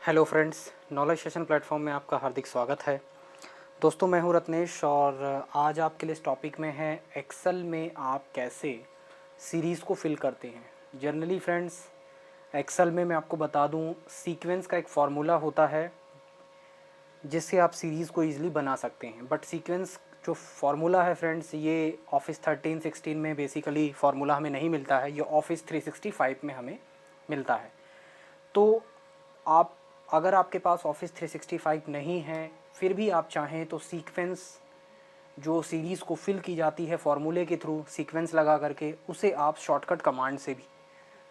Hello friends, knowledge session platform में आपका हार्दिक स्वागत है। दोस्तों, मैं हूं रत्नेश और आज आपके लिए इस टॉपिक में है एक्सेल में आप कैसे सीरीज़ को फिल करते हैं। जनरली फ्रेंड्स, एक्सेल में मैं आपको बता दूं, सीक्वेंस का एक फार्मूला होता है जिससे आप सीरीज़ को ईजिली बना सकते हैं। बट सीक्वेंस जो फार्मूला है फ्रेंड्स, ये ऑफिस 13-16 में बेसिकली फार्मूला हमें नहीं मिलता है, ये ऑफिस 365 में हमें मिलता है। तो आप अगर आपके पास ऑफिस 365 नहीं है, फिर भी आप चाहें तो सीक्वेंस जो सीरीज़ को फिल की जाती है फार्मूले के थ्रू सीक्वेंस लगा करके, उसे आप शॉर्टकट कमांड से भी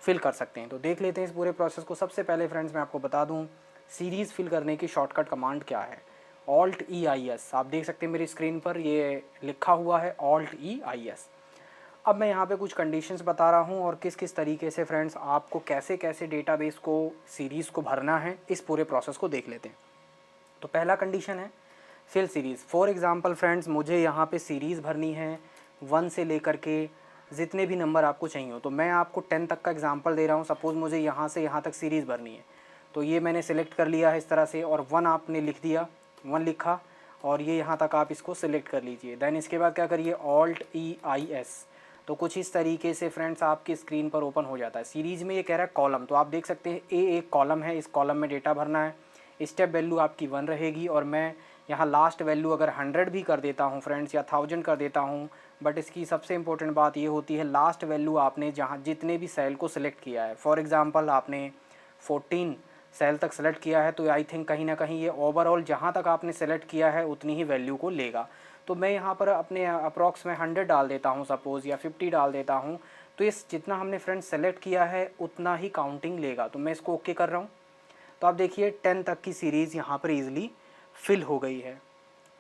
फिल कर सकते हैं। तो देख लेते हैं इस पूरे प्रोसेस को। सबसे पहले फ्रेंड्स मैं आपको बता दूं, सीरीज़ फिल करने की शॉर्टकट कमांड क्या है। Alt-E-I-S, आप देख सकते हैं मेरी स्क्रीन पर ये लिखा हुआ है Alt-E-I-S। अब मैं यहाँ पे कुछ कंडीशंस बता रहा हूँ और किस किस तरीके से फ्रेंड्स आपको कैसे कैसे डेटाबेस को सीरीज़ को भरना है, इस पूरे प्रोसेस को देख लेते हैं। तो पहला कंडीशन है fill series. For example friends, मुझे यहाँ पे सीरीज़ भरनी है 1 से लेकर के जितने भी नंबर आपको चाहिए हो। तो मैं आपको 10 तक का एग्जांपल दे रहा हूँ। सपोज़ मुझे यहाँ से यहाँ तक सीरीज़ भरनी है, तो ये मैंने सेलेक्ट कर लिया है इस तरह से, और 1 आपने लिख दिया, 1 लिखा, और ये यहाँ तक आप इसको सिलेक्ट कर लीजिए। देन इसके बाद क्या करिए, Alt-E-I-S। तो कुछ इस तरीके से फ्रेंड्स आपकी स्क्रीन पर ओपन हो जाता है। सीरीज़ में ये कह रहा है कॉलम, तो आप देख सकते हैं ए एक कॉलम है, इस कॉलम में डेटा भरना है। स्टेप वैल्यू आपकी 1 रहेगी, और मैं यहाँ लास्ट वैल्यू अगर 100 भी कर देता हूँ फ्रेंड्स, या 1000 कर देता हूँ, बट इसकी सबसे इंपॉर्टेंट बात ये होती है लास्ट वैल्यू आपने जहाँ जितने भी सेल को सिलेक्ट किया है। फॉर एग्जांपल आपने 14 सेल तक सेलेक्ट किया है, तो आई थिंक कहीं ना कहीं ये ओवरऑल जहाँ तक आपने सेलेक्ट किया है उतनी ही वैल्यू को लेगा। तो मैं यहाँ पर अपने अप्रॉक्स में 100 डाल देता हूँ सपोज़, या 50 डाल देता हूँ। तो इस जितना हमने फ्रेंड्स सेलेक्ट किया है उतना ही काउंटिंग लेगा। तो मैं इसको ओके कर रहा हूँ। तो आप देखिए 10 तक की सीरीज़ यहाँ पर ईजिली फिल हो गई है।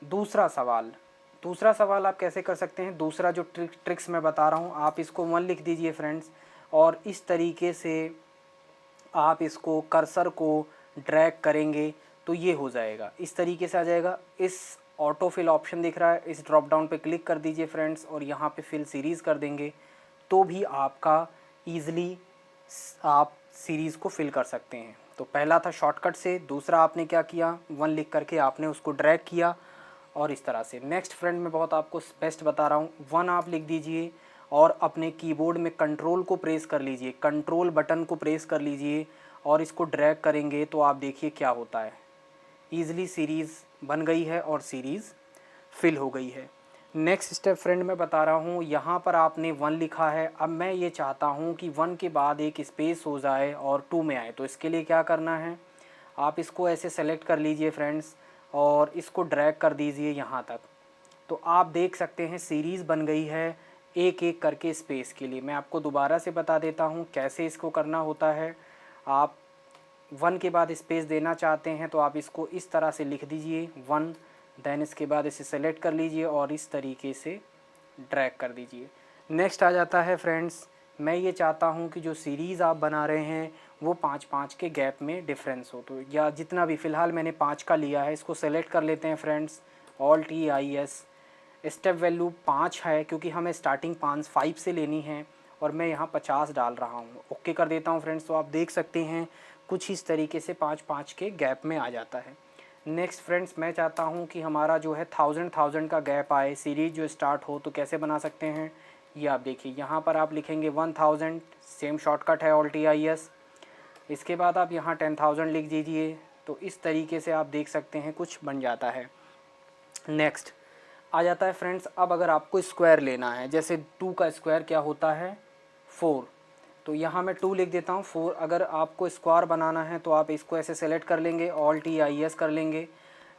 दूसरा सवाल आप कैसे कर सकते हैं। दूसरा जो ट्रिक्स मैं बता रहा हूँ, आप इसको 1 लिख दीजिए फ्रेंड्स, और इस तरीके से आप इसको कर्सर को ड्रैग करेंगे तो ये हो जाएगा, इस तरीके से आ जाएगा। इस ऑटो फिल ऑप्शन दिख रहा है, इस ड्रॉप डाउन पे क्लिक कर दीजिए फ्रेंड्स, और यहाँ पे फिल सीरीज़ कर देंगे, तो भी आपका ईज़िली आप सीरीज़ को फिल कर सकते हैं। तो पहला था शॉर्टकट से, दूसरा आपने क्या किया, 1 लिख करके आपने उसको ड्रैग किया, और इस तरह से। नेक्स्ट फ्रेंड मैं बहुत आपको बेस्ट बता रहा हूँ, 1 आप लिख दीजिए और अपने कीबोर्ड में कंट्रोल को प्रेस कर लीजिए, कंट्रोल बटन को प्रेस कर लीजिए, और इसको ड्रैग करेंगे तो आप देखिए क्या होता है, ईज़िली सीरीज़ बन गई है और सीरीज़ फिल हो गई है। नेक्स्ट स्टेप फ्रेंड मैं बता रहा हूँ, यहाँ पर आपने 1 लिखा है, अब मैं ये चाहता हूँ कि 1 के बाद एक स्पेस हो जाए और 2 में आए। तो इसके लिए क्या करना है, आप इसको ऐसे सेलेक्ट कर लीजिए फ्रेंड्स, और इसको ड्रैग कर दीजिए यहाँ तक। तो आप देख सकते हैं सीरीज़ बन गई है एक एक करके स्पेस के लिए। मैं आपको दोबारा से बता देता हूँ कैसे इसको करना होता है। आप 1 के बाद स्पेस देना चाहते हैं तो आप इसको इस तरह से लिख दीजिए 1, देन इसके बाद इसे सेलेक्ट कर लीजिए और इस तरीके से ड्रैग कर दीजिए। नेक्स्ट आ जाता है फ्रेंड्स, मैं ये चाहता हूँ कि जो सीरीज़ आप बना रहे हैं वो 5-5 के गैप में डिफरेंस हो, तो या जितना भी फ़िलहाल मैंने 5 का लिया है, इसको सेलेक्ट कर लेते हैं फ्रेंड्स, Alt-E-I-S। स्टेप वैल्यू 5 है क्योंकि हमें स्टार्टिंग 5 से लेनी है, और मैं यहाँ 50 डाल रहा हूँ। ओके कर देता हूँ फ्रेंड्स। तो आप देख सकते हैं कुछ इस तरीके से 5-5 के गैप में आ जाता है। नेक्स्ट फ्रेंड्स, मैं चाहता हूँ कि हमारा जो है 1000 का गैप आए, सीरीज़ जो स्टार्ट हो, तो कैसे बना सकते हैं, ये आप देखिए, यहाँ पर आप लिखेंगे 1000, सेम शॉर्टकट है Alt-E-I-S। इसके बाद आप यहाँ 10,000 लिख दीजिए, तो इस तरीके से आप देख सकते हैं कुछ बन जाता है। नेक्स्ट आ जाता है फ्रेंड्स, अब अगर आपको स्क्वायर लेना है, जैसे 2 का स्क्वायर क्या होता है 4, तो यहाँ मैं 2 लिख देता हूँ 4। अगर आपको स्क्वायर बनाना है तो आप इसको ऐसे सेलेक्ट कर लेंगे, Alt-E-I-S कर लेंगे।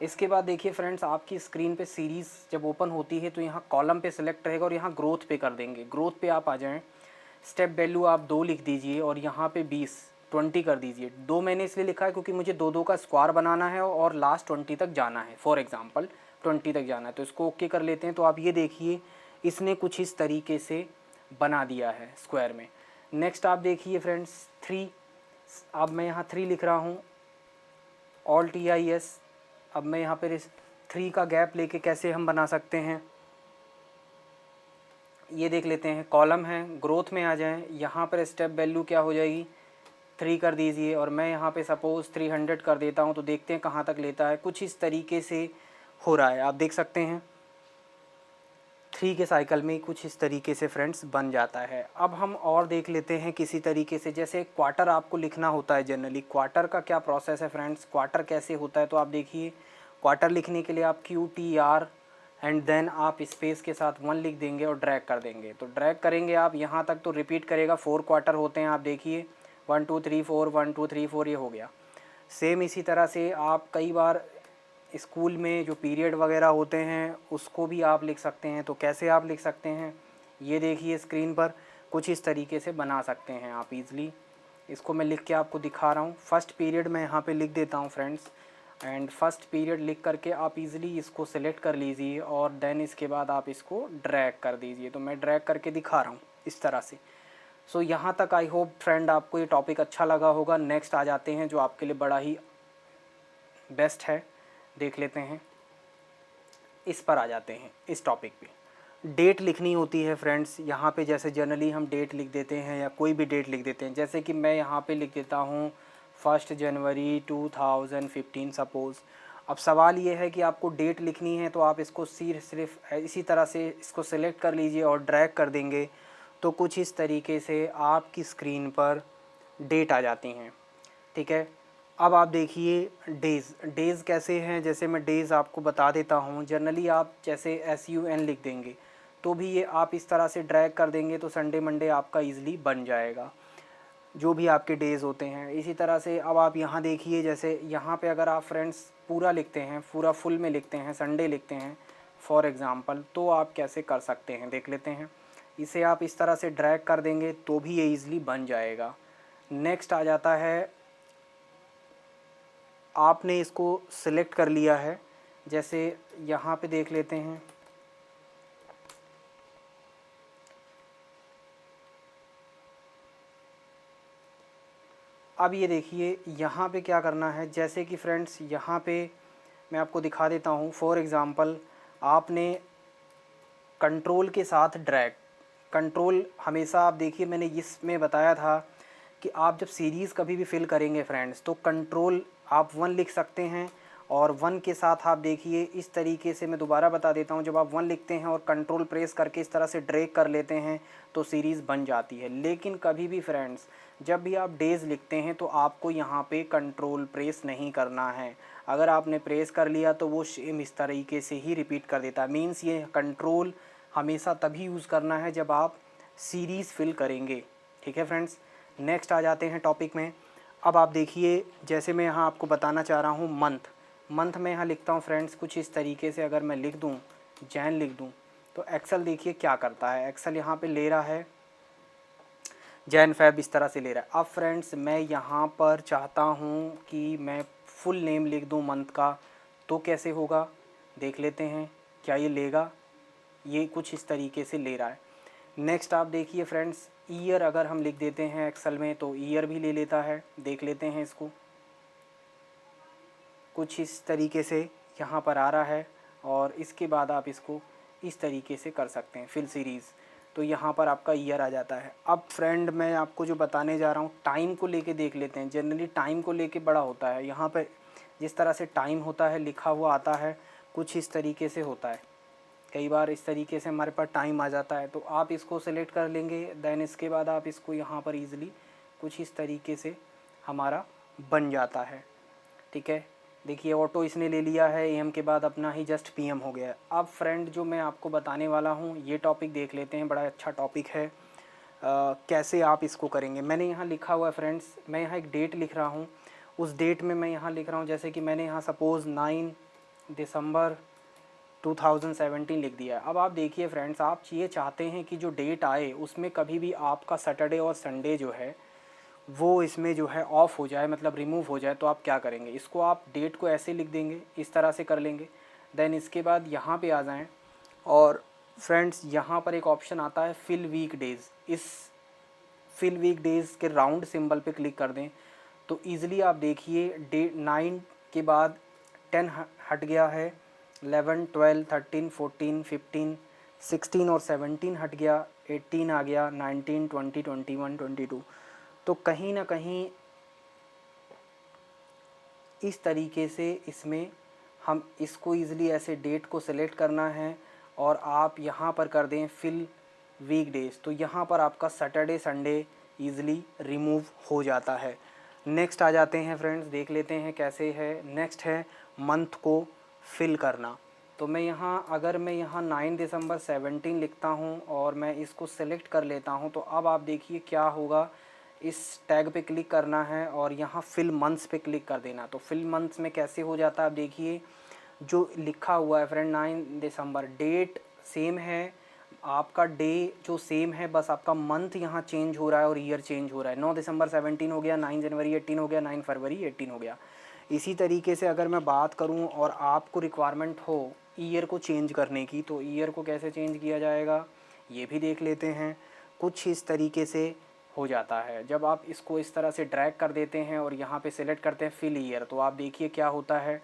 इसके बाद देखिए फ्रेंड्स, आपकी स्क्रीन पे सीरीज़ जब ओपन होती है तो यहाँ कॉलम पे सेलेक्ट रहेगा, और यहाँ ग्रोथ पे कर देंगे। ग्रोथ पे आप आ जाएँ, स्टेप वैल्यू आप 2 लिख दीजिए, और यहाँ पे 20 कर दीजिए। 2 मैंने इसलिए लिखा है क्योंकि मुझे 2 का स्क्वायर बनाना है और लास्ट 20 तक जाना है। फॉर एग्जांपल 20 तक जाना है, तो इसको ओके कर लेते हैं। तो आप ये देखिए इसने कुछ इस तरीके से बना दिया है स्क्वायर में। नेक्स्ट आप देखिए फ्रेंड्स 3, अब मैं यहाँ 3 लिख रहा हूँ, Alt-E-I-S। अब मैं यहाँ पर इस 3 का गैप लेके कैसे हम बना सकते हैं, ये देख लेते हैं। कॉलम है, ग्रोथ में आ जाएं, यहाँ पर स्टेप वैल्यू क्या हो जाएगी 3 कर दीजिए और मैं यहाँ पे सपोज़ 300 कर देता हूँ, तो देखते हैं कहाँ तक लेता है। कुछ इस तरीके से हो रहा है, आप देख सकते हैं 3 के साइकिल में कुछ इस तरीके से फ्रेंड्स बन जाता है। अब हम और देख लेते हैं किसी तरीके से, जैसे क्वार्टर आपको लिखना होता है जनरली। क्वार्टर का क्या प्रोसेस है फ्रेंड्स, क्वार्टर कैसे होता है, तो आप देखिए क्वार्टर लिखने के लिए आप QTR एंड देन आप स्पेस के साथ 1 लिख देंगे और ड्रैग कर देंगे। तो ड्रैग करेंगे आप यहाँ तक तो रिपीट करेगा, 4 क्वार्टर होते हैं, आप देखिए 1 2 3 4 1 2 3 4 ये हो गया। सेम इसी तरह से आप कई बार स्कूल में जो पीरियड वगैरह होते हैं उसको भी आप लिख सकते हैं। तो कैसे आप लिख सकते हैं, ये देखिए स्क्रीन पर कुछ इस तरीके से बना सकते हैं आप इजीली। इसको मैं लिख के आपको दिखा रहा हूँ। फर्स्ट पीरियड मैं यहाँ पे लिख देता हूँ फ्रेंड्स, एंड फर्स्ट पीरियड लिख करके आप इजीली इसको सेलेक्ट कर लीजिए और देन इसके बाद आप इसको ड्रैग कर दीजिए। तो मैं ड्रैग करके दिखा रहा हूँ इस तरह से। सो यहाँ तक आई होप फ्रेंड आपको ये टॉपिक अच्छा लगा होगा। नेक्स्ट आ जाते हैं जो आपके लिए बड़ा ही बेस्ट है, देख लेते हैं। इस पर आ जाते हैं, इस टॉपिक पे डेट लिखनी होती है फ्रेंड्स। यहाँ पे जैसे जनरली हम डेट लिख देते हैं या कोई भी डेट लिख देते हैं, जैसे कि मैं यहाँ पे लिख देता हूँ 1 जनवरी 2015 सपोज़। अब सवाल ये है कि आपको डेट लिखनी है, तो आप इसको सिर्फ इसी तरह से इसको सेलेक्ट कर लीजिए और ड्रैग कर देंगे, तो कुछ इस तरीके से आपकी स्क्रीन पर डेट आ जाती हैं, ठीक है। अब आप देखिए डेज़ कैसे हैं, जैसे मैं डेज़ आपको बता देता हूँ। जनरली आप जैसे SUN लिख देंगे तो भी ये आप इस तरह से ड्रैग कर देंगे तो संडे मंडे आपका ईज़िली बन जाएगा, जो भी आपके डेज़ होते हैं। इसी तरह से अब आप यहाँ देखिए, जैसे यहाँ पे अगर आप फ्रेंड्स पूरा लिखते हैं, पूरा फुल में लिखते हैं, संडे लिखते हैं फॉर एग्ज़ाम्पल, तो आप कैसे कर सकते हैं देख लेते हैं। इसे आप इस तरह से ड्रैग कर देंगे तो भी ये ईज़िली बन जाएगा। नेक्स्ट आ जाता है, आपने इसको सिलेक्ट कर लिया है, जैसे यहाँ पे देख लेते हैं। अब ये देखिए यहाँ पे क्या करना है, जैसे कि फ्रेंड्स यहाँ पे मैं आपको दिखा देता हूँ। फॉर एग्ज़ाम्पल आपने कंट्रोल के साथ ड्रैग, कंट्रोल हमेशा आप देखिए, मैंने इसमें बताया था कि आप जब सीरीज़ कभी भी फिल करेंगे फ्रेंड्स, तो कंट्रोल आप 1 लिख सकते हैं और 1 के साथ आप देखिए इस तरीके से, मैं दोबारा बता देता हूँ, जब आप 1 लिखते हैं और कंट्रोल प्रेस करके इस तरह से ड्रैग कर लेते हैं तो सीरीज़ बन जाती है। लेकिन कभी भी फ्रेंड्स जब भी आप डेज़ लिखते हैं तो आपको यहाँ पे कंट्रोल प्रेस नहीं करना है। अगर आपने प्रेस कर लिया तो वो सेम इस तरीके से ही रिपीट कर देता है। मीन्स ये कंट्रोल हमेशा तभी यूज़ करना है जब आप सीरीज़ फिल करेंगे, ठीक है फ्रेंड्स। नेक्स्ट आ जाते हैं टॉपिक में। अब आप देखिए, जैसे मैं यहाँ आपको बताना चाह रहा हूँ मंथ में यहाँ लिखता हूँ फ्रेंड्स कुछ इस तरीके से। अगर मैं लिख दूँ जैन लिख दूँ तो एक्सेल देखिए क्या करता है, एक्सेल यहाँ पे ले रहा है जैन फैब इस तरह से ले रहा है। अब फ्रेंड्स मैं यहाँ पर चाहता हूँ कि मैं फुल नेम लिख दूँ मंथ का, तो कैसे होगा देख लेते हैं, क्या ये लेगा। ये कुछ इस तरीके से ले रहा है। नेक्स्ट आप देखिए फ्रेंड्स, ईयर अगर हम लिख देते हैं एक्सेल में तो ईयर भी ले लेता है, देख लेते हैं इसको। कुछ इस तरीके से यहाँ पर आ रहा है और इसके बाद आप इसको इस तरीके से कर सकते हैं फिल सीरीज़, तो यहाँ पर आपका ईयर आ जाता है। अब फ्रेंड मैं आपको जो बताने जा रहा हूँ टाइम को लेके देख लेते हैं। जनरली टाइम को लेके बड़ा होता है, यहाँ पे जिस तरह से टाइम होता है लिखा हुआ आता है कुछ इस तरीके से होता है। कई बार इस तरीके से हमारे पास टाइम आ जाता है, तो आप इसको सेलेक्ट कर लेंगे, देन इसके बाद आप इसको यहाँ पर ईज़िली कुछ इस तरीके से हमारा बन जाता है, ठीक है। देखिए ऑटो इसने ले लिया है, AM के बाद अपना ही जस्ट PM हो गया। अब फ्रेंड जो मैं आपको बताने वाला हूँ ये टॉपिक देख लेते हैं, बड़ा अच्छा टॉपिक है। कैसे आप इसको करेंगे, मैंने यहाँ लिखा हुआ है फ्रेंड्स, मैं यहाँ एक डेट लिख रहा हूँ। उस डेट में मैं यहाँ लिख रहा हूँ, जैसे कि मैंने यहाँ सपोज़ 9 दिसंबर 2017 लिख दिया है। अब आप देखिए फ्रेंड्स, आप ये चाहते हैं कि जो डेट आए उसमें कभी भी आपका सैटरडे और संडे जो है वो इसमें जो है ऑफ हो जाए, मतलब रिमूव हो जाए, तो आप क्या करेंगे, इसको आप डेट को ऐसे लिख देंगे, इस तरह से कर लेंगे। देन इसके बाद यहाँ पे आ जाएं और फ्रेंड्स यहाँ पर एक ऑप्शन आता है फिल वीक डेज़। इस फिल वीक डेज़ के राउंड सिंबल पे क्लिक कर दें तो ईज़िली आप देखिए डेट 9 के बाद 10 हट गया है, 11 12 13 14 15 16 और 17 हट गया, 18 आ गया, 19 20 21 22। तो कहीं ना कहीं इस तरीके से इसमें हम इसको ईज़िली ऐसे डेट को सिलेक्ट करना है और आप यहाँ पर कर दें फिल वीकडेज़, तो यहाँ पर आपका सैटरडे संडे ईज़िली रिमूव हो जाता है। नेक्स्ट आ जाते हैं फ्रेंड्स, देख लेते हैं कैसे है। नेक्स्ट है मंथ को फिल करना। तो मैं यहाँ अगर मैं यहाँ 9 दिसंबर 17 लिखता हूँ और मैं इसको सेलेक्ट कर लेता हूँ, तो अब आप देखिए क्या होगा। इस टैग पे क्लिक करना है और यहाँ फिल मंथ्स पे क्लिक कर देना। तो फिल मंथ्स में कैसे हो जाता है, आप देखिए जो लिखा हुआ है फ्रेंड 9 दिसंबर, डेट सेम है, आपका डे जो सेम है, बस आपका मंथ यहाँ चेंज हो रहा है और ईयर चेंज हो रहा है। 9 दिसंबर 17 हो गया, 9 जनवरी 18 हो गया, 9 फरवरी 18 हो गया। इसी तरीके से अगर मैं बात करूँ और आपको रिक्वायरमेंट हो ईयर को चेंज करने की, तो ईयर को कैसे चेंज किया जाएगा ये भी देख लेते हैं। कुछ इस तरीके से हो जाता है। जब आप इसको इस तरह से ड्रैग कर देते हैं और यहाँ पे सिलेक्ट करते हैं फिल ईयर, तो आप देखिए क्या होता है।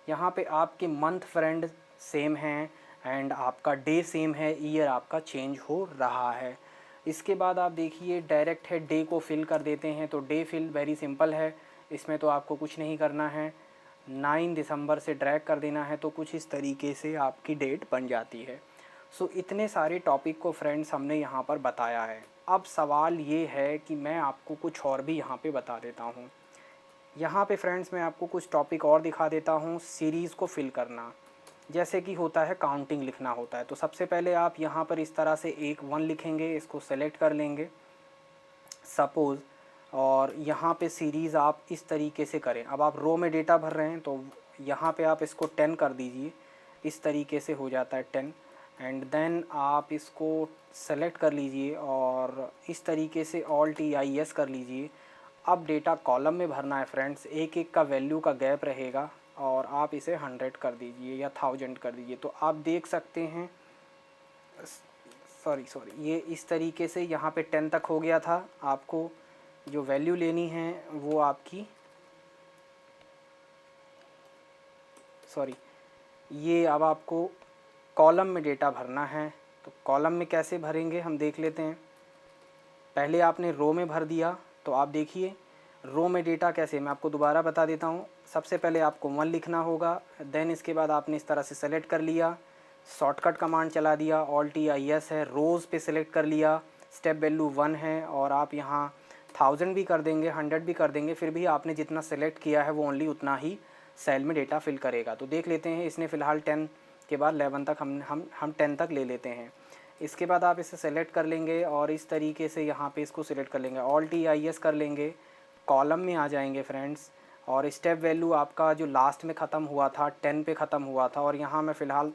यहाँ पे आपके मंथ फ्रेंड सेम हैं एंड आपका डे सेम है, ईयर आपका चेंज हो रहा है। इसके बाद आप देखिए डायरेक्ट है डे को फिल कर देते हैं। तो डे फिल वेरी सिंपल है, इसमें तो आपको कुछ नहीं करना है, 9 दिसंबर से ड्रैग कर देना है, तो कुछ इस तरीके से आपकी डेट बन जाती है। सो इतने सारे टॉपिक को फ्रेंड्स हमने यहाँ पर बताया है। अब सवाल ये है कि मैं आपको कुछ और भी यहाँ पे बता देता हूँ। यहाँ पे फ्रेंड्स मैं आपको कुछ टॉपिक और दिखा देता हूँ। सीरीज़ को फिल करना, जैसे कि होता है काउंटिंग लिखना होता है। तो सबसे पहले आप यहाँ पर इस तरह से 1 लिखेंगे, इसको सेलेक्ट कर लेंगे सपोज़, और यहाँ पे सीरीज़ आप इस तरीके से करें। अब आप रो में डेटा भर रहे हैं तो यहाँ पे आप इसको 10 कर दीजिए, इस तरीके से हो जाता है 10। एंड देन आप इसको सेलेक्ट कर लीजिए और इस तरीके से Alt+IS कर लीजिए। अब डेटा कॉलम में भरना है फ्रेंड्स, एक एक का वैल्यू का गैप रहेगा और आप इसे 100 कर दीजिए या 1000 कर दीजिए। तो आप देख सकते हैं, सॉरी ये इस तरीके से यहाँ पे 10 तक हो गया था। आपको जो वैल्यू लेनी है वो आपकी, ये अब आपको कॉलम में डेटा भरना है। तो कॉलम में कैसे भरेंगे हम देख लेते हैं। पहले आपने रो में भर दिया, तो आप देखिए रो में डेटा कैसे, मैं आपको दोबारा बता देता हूँ। सबसे पहले आपको 1 लिखना होगा, देन इसके बाद आपने इस तरह से सेलेक्ट कर लिया, शॉर्टकट कमांड चला दिया, Alt+IS है, रोज़ पे सिलेक्ट कर लिया, स्टेप वैल्यू 1 है और आप यहाँ 1000 भी कर देंगे, 100 भी कर देंगे, फिर भी आपने जितना सेलेक्ट किया है वो ओनली उतना ही सेल में डेटा फिल करेगा। तो देख लेते हैं, इसने फ़िलहाल 10 के बाद 11 तक हम 10 तक ले लेते हैं। इसके बाद आप इसे सेलेक्ट कर लेंगे और इस तरीके से यहाँ पे इसको सिलेक्ट कर लेंगे, Alt+IS कर लेंगे, कॉलम में आ जाएंगे फ्रेंड्स, और स्टेप वैल्यू आपका जो लास्ट में ख़त्म हुआ था 10 पे ख़त्म हुआ था और यहाँ मैं फ़िलहाल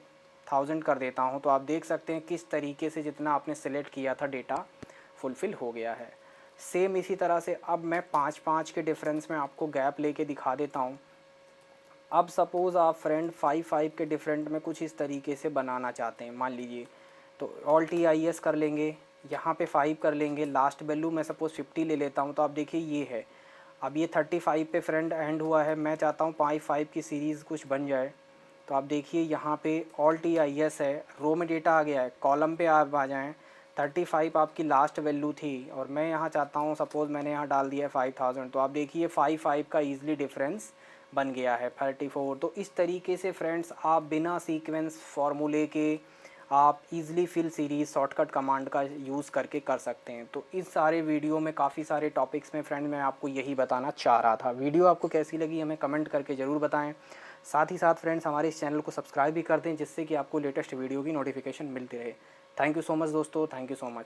1000 कर देता हूँ। तो आप देख सकते हैं किस तरीके से जितना आपने सेलेक्ट किया था डेटा फुलफ़िल हो गया है। सेम इसी तरह से अब मैं 5-5 के डिफरेंस में आपको गैप लेके दिखा देता हूँ। अब सपोज़ आप फ्रेंड 5-5 के डिफरेंट में कुछ इस तरीके से बनाना चाहते हैं, मान लीजिए, तो Alt+IS कर लेंगे, यहाँ पे 5 कर लेंगे, लास्ट वैल्यू मैं सपोज़ 50 ले लेता हूँ। तो आप देखिए ये है, अब ये 35 पे फ्रेंड एंड हुआ है, मैं चाहता हूँ 5-5 की सीरीज़ कुछ बन जाए। तो आप देखिए यहाँ पे Alt+IS है, रो में डेटा आ गया है, कॉलम पे आप आ जाएँ। 35 आपकी लास्ट वैल्यू थी और मैं यहाँ चाहता हूँ सपोज़ मैंने यहाँ डाल दिया है 5000। तो आप देखिए 5-5 का ईज़िली डिफरेंस बन गया है 34। तो इस तरीके से फ्रेंड्स आप बिना सीक्वेंस फार्मूले के आप easily fill series shortcut command का यूज़ करके कर सकते हैं। तो इस सारे वीडियो में काफ़ी सारे टॉपिक्स में फ्रेंड मैं आपको यही बताना चाह रहा था। वीडियो आपको कैसी लगी हमें कमेंट करके ज़रूर बताएं। साथ ही साथ फ्रेंड्स हमारे इस चैनल को सब्सक्राइब भी कर दें, जिससे कि आपको लेटेस्ट वीडियो की नोटिफिकेशन मिलती रहे। थैंक यू सो मच दोस्तों, थैंक यू सो मच।